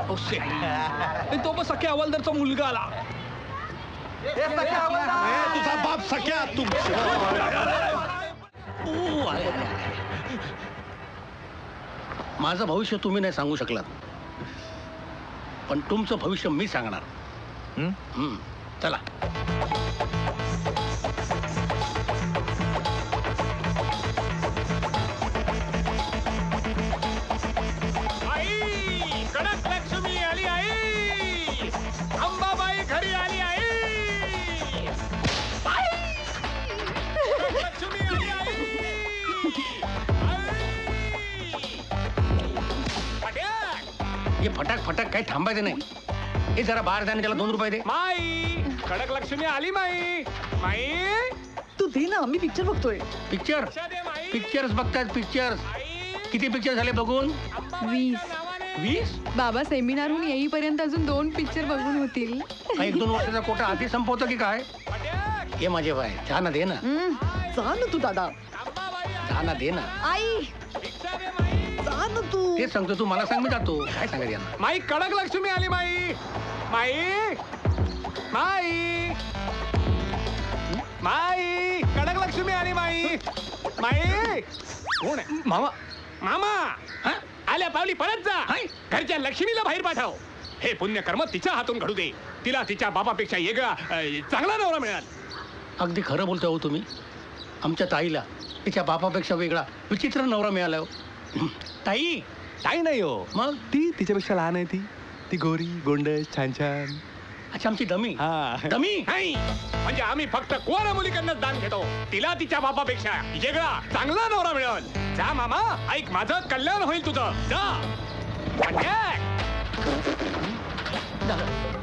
तो पण सख्या हवालदारचा मुलगा आला. तुझा बाप सख्या तू. माझं भविष्य तुम्ही नाही सांगू शकलात, पण तुमचं भविष्य मी सांगणार. चला. आई कडक लक्ष्मी आली. आई अंबाबाई घरी आली. आई लक्ष्मी आली. हे फटाक फटाक काही थांबायचं नाही. हे जरा बाहेर जाणे, त्याला 2 रुपये दे. माई कडक लक्ष्मी आली. माई माई तू दे ना, मी पिक्चर बघतोय. पिक्चर पिक्चर्स बघतात. पिक्चर्स किती पिक्चर झाले बघून? 20. बाबा सेमिनारहून येईपर्यंत अजून 2 पिक्चर बघून होतील. 1-2 वर्षाचा कोटा आधी संपवतो की काय? हे माझे बाय, जा ना, दे ना. जा ना तू दादा. जा ना, दे ना. आई जा ना तू. तेच सांगतो, तू मला सांग, मी जातो. काय सांगायचं यांना? माई कडक लक्ष्मी आली. माई माई माई माई कडक लक्ष्मी आली. माई माई कोण आहे? मामा. मामा आल्या पावली परत जा. घरच्या लक्ष्मीला बाहेर पाठव. हे पुण्यकर्म तिच्या हातून घडू दे. तिला तिच्या बापापेक्षा वेगळा चांगला नवरा मिळाल. अगदी खरं बोलतो हो तुम्ही. आमच्या ताईला तिच्या बापापेक्षा वेगळा विचित्र नवरा मिळाला. ताई ताई नाही हो, मग ती तिच्यापेक्षा लहान आहे. ती गोरी गोंड छान छान. अच्छा, आमची दमी. दमी नाही म्हणजे आम्ही फक्त कोण मुलीकडनं दान घेतो. तिला तिच्या बापापेक्षा वेगळा चांगला नवरा मिळेल. जा मामा, ऐक माझं कल्याण होईल तुझं. जा.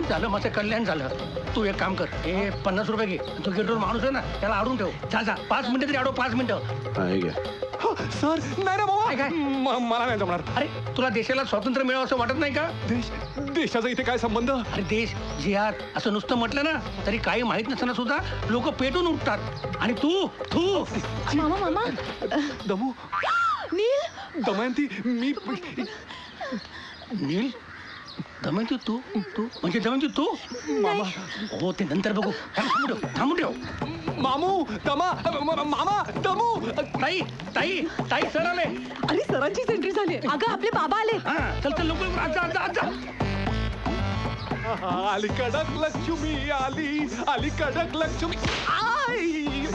झालं माझं कल्याण झालं. तू एक काम कर, हे 50 रुपये घे. तो गेटवर माणूस आहे ना, त्याला आडून ठेव. जा 5 मिनिटं तरी आडो. 5 मिनिटं. सर नाही ना बाबा. काय मला नाही जमणार. अरे तुला देशाला स्वातंत्र्य मिळावं असं वाटत नाही का? देशाचा इथे काय संबंध? अरे देश जिहाद असं नुसतं म्हटलं ना तरी काही माहित नसताना सुद्धा लोक पेटून उठतात. आणि तू मामा दमू नील दमयंती मी नील दमयंती तू म्हणजे दमयंती तू? मामा हो ते नंतर बघू. थांबून ठेव. मामू दमा मामा दमू. ताई सर आले. अरे सरांचीच एंट्री झाली. अगं आपले बाबा आले. चल लवकर. आजा. आली कडक लक्ष्मी आली कडक लक्ष्मी. आई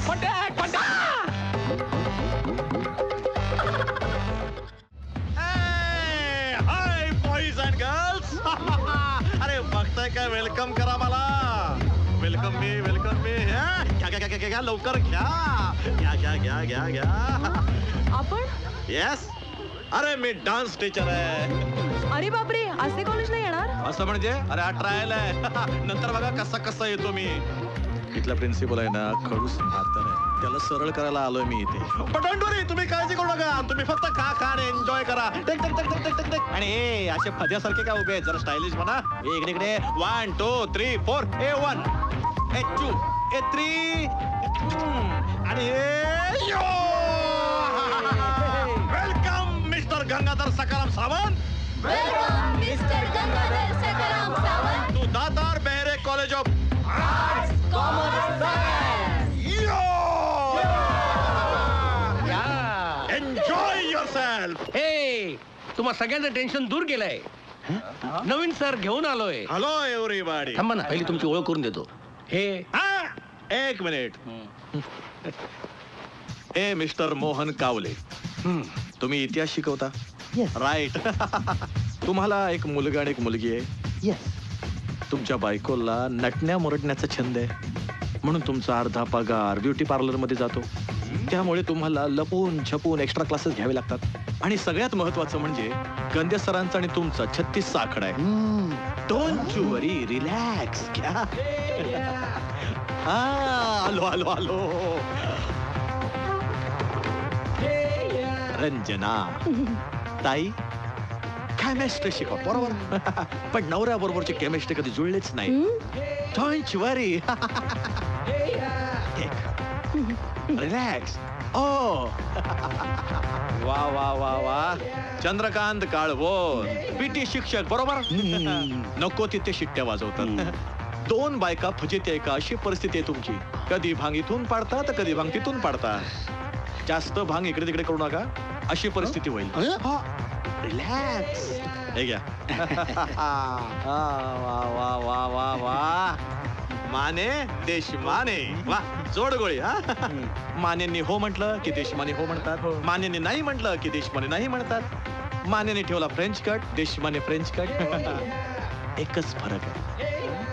फटाक. हाय बॉईज अँड गर्ल्स. अरे बघताय काय? वेलकम करा मला. वेलकम मी घ्या लवकर घ्या. आपण येस. अरे मी डान्स टीचर आहे. अरे बापरे, असे कॉलेजला येणार? असं म्हणजे? अरे हा ट्रायल आहे. नंतर बघा कसा येतो मी. इथला प्रिन्सिपल आहे ना, खडूस म्हातारा आहे. त्याला सरळ करायला आलोय मी इथे. पण डोंट वरी, तुम्ही काळजी करू नका. तुम्ही फक्त खा आणि एन्जॉय करा. टेक. आणि हे असे फद्यासारखे काय उभे आहेत? जरा स्टायलिश म्हणा. इकडे 1 2 3 4. A1 A2 A3 आणि welcome mister Gangadhar Sakharam Sawant. Welcome mister Gangadhar Sakharam Sawant. To Datar Behere college of arts commerce science. Enjoy yourself. हे तुम्हा सगळ्यांचं टेन्शन दूर केलंय. नवीन सर घेऊन आलोय. Hello everybody. थांबा ना, पहिली तुमची ओळख करून देतो. हे एक मिनिट. हे मिस्टर मोहन कावले. तुम्ही इतिहास शिकवता? राईट. तुम्हाला एक मुलगा आणि एक मुलगी आहे. तुमच्या बायकोला नटण्या मुरटण्याचा छंद आहे, म्हणून तुमचा अर्धा पगार ब्युटी पार्लर मध्ये जातो. त्यामुळे तुम्हाला लपून छपून एक्स्ट्रा क्लासेस घ्यावे लागतात. आणि सगळ्यात महत्वाचं म्हणजे गंदे सरांचा आणि तुमचा 36चा आकडा आहे. डोंट यू वरी, रिलॅक्स घ्या. आलो. रंजना ताई केमिस्ट्री शिकव, बरोबर. पण नवऱ्या बरोबरची केमिस्ट्री कधी जुळलीच नाही. Don't worry. रिलॅक्स. ओ वा वा वा वा चंद्रकांत काळवोर पीटी शिक्षक बरोबर. नको तिथे शिट्ट्या वाजवतात. 2 बायका फजित आहे का अशी परिस्थिती आहे तुमची. कधी भांग इथून पाडता तर कधी भांग तिथून पाडता. जास्त भांग इकडे तिकडे करू नका अशी परिस्थिती होईल. रिलॅक्स. हे घ्या. वा वा वा वा वा माने देशमाने वा जोडगोळी. हा मानेंनी हो म्हटलं की देशमाने हो म्हणतात. मानेंनी नाही म्हटलं की देशमाने नाही म्हणतात. मानेने ठेवला French cut, Deshmane French cut. एकच फरक आहे,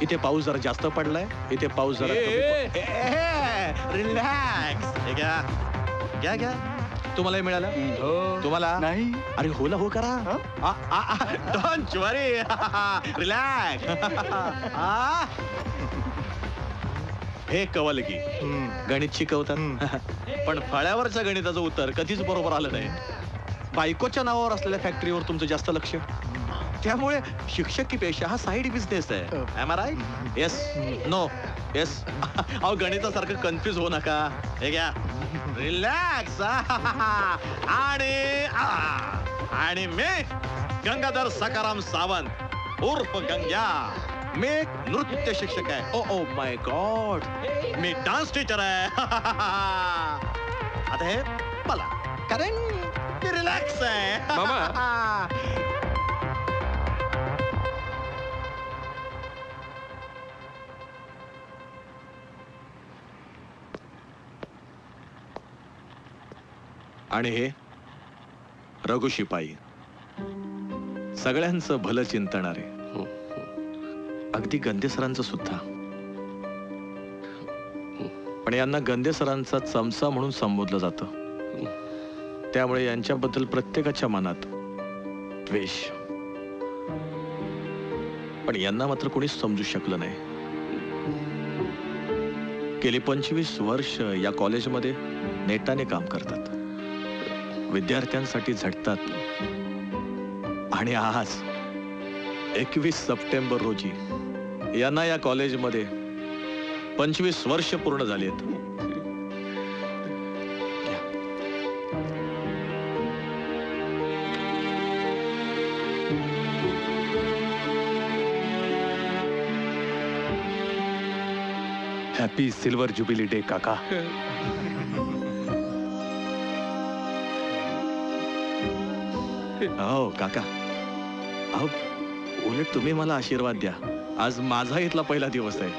इथे पाऊस जरा जास्त पडलाय, इथे पाऊस जरा रिलॅक्स. हे घ्या घ्या घ्या. तुम्हालाही मिळालं? तुम्हाला नाही? अरे होला हो करा. Don't worry. रिलॅक्स. हे कवलगी गणित शिकवतात पण फळ्यावरच्या गणिताचं उत्तर कधीच बरोबर आलं नाही. बायकोच्या नावावर असलेल्या फॅक्टरीवर तुमचं जास्त लक्ष, त्यामुळे शिक्षकी पेशा हा साईड बिझनेस आहे. Am I right? Yes no yes. अहो गणितासारखं कन्फ्युज होऊ नका. हे घ्या रिलॅक्स. आणि मी गंगाधर सकाराम सावंत उर्फ गंग्या. मी नृत्य शिक्षक आहे. ओ ओ माय गॉड, मी डान्स टीचर आहे. आता हे मला कारण मी रिलॅक्स आहे. मामा. आणि हे रघु शिपाई सगळ्यांचं भलं चिंतणारे, अगदी गंदे सरांचं सुद्धा. पण यांना गंदे सरांचा चमचा म्हणून संबोधलं जातं, त्यामुळे यांच्याबद्दल प्रत्येकाच्या मनात द्वेष. पण यांना मात्र कोणीच समजू शकलं नाही. गेली 25 वर्ष या कॉलेजमध्ये नेटाने काम करतात, विद्यार्थ्यांसाठी झटतात. आणि आज 21 सप्टेंबर रोजी यांना या कॉलेजमध्ये 25 वर्ष पूर्ण झाली आहेत. हॅपी सिल्वर जुबिली डे काका. हो काका, अहो उलट तुम्ही मला आशीर्वाद द्या. आज माझा इथला पहिला दिवस आहे.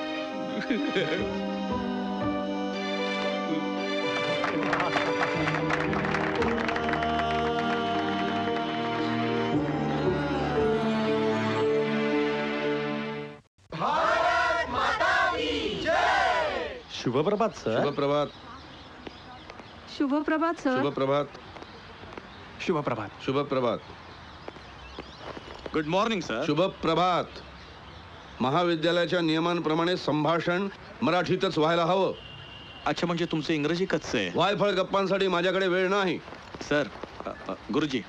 शुभप्रभात सर. शुभप्रभात. शुभप्रभात सर. शुभप्रभात. शुभप्रभात. शुभप्रभात. Good morning sir. शुभप्रभात. महाविद्यालयाच्या नियमांप्रमाणे संभाषण मराठीतच व्हायला हवं. अच्छा, म्हणजे तुमचं इंग्रजी कच्चं आहे. वायफळ गप्पांसाठी माझ्याकडे वेळ नाही. सर गुरुजी,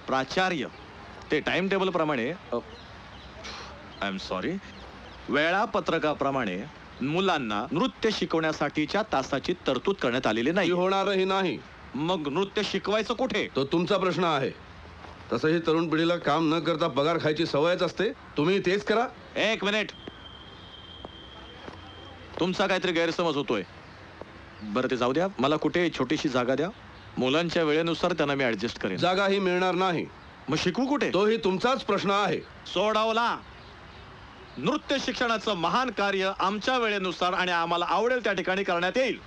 प्राचार्य ते टाइम टेबल प्रमाणे आय एम सॉरी वेळापत्रकाप्रमाणे मुलांना नृत्य शिकवण्यासाठीच्या तासाची तरतूद करण्यात आलेली ती नाही. होणारही नाही. मग नृत्य शिकवायचं कुठे? तो तुमचा प्रश्न आहे. तसंही तरुण पिढीला काम न करता पगार खायची सवयच असते. तुम्ही तेच करा. एक मिनिट, तुमचा काहीतरी गैरसमज होतोय. बरं ते जाऊ द्या, मला कुठे छोटीशी जागा द्या. मुलांच्या वेळेनुसार त्यांना मी ऍडजस्ट करेन. जागाही मिळणार नाही. मग शिकवू कुठे? तोही तुमचाच प्रश्न आहे. सोडावला. नृत्य शिक्षणाचं महान कार्य आमच्या वेळेनुसार आणि आम्हाला आवडेल त्या ठिकाणी करण्यात येईल.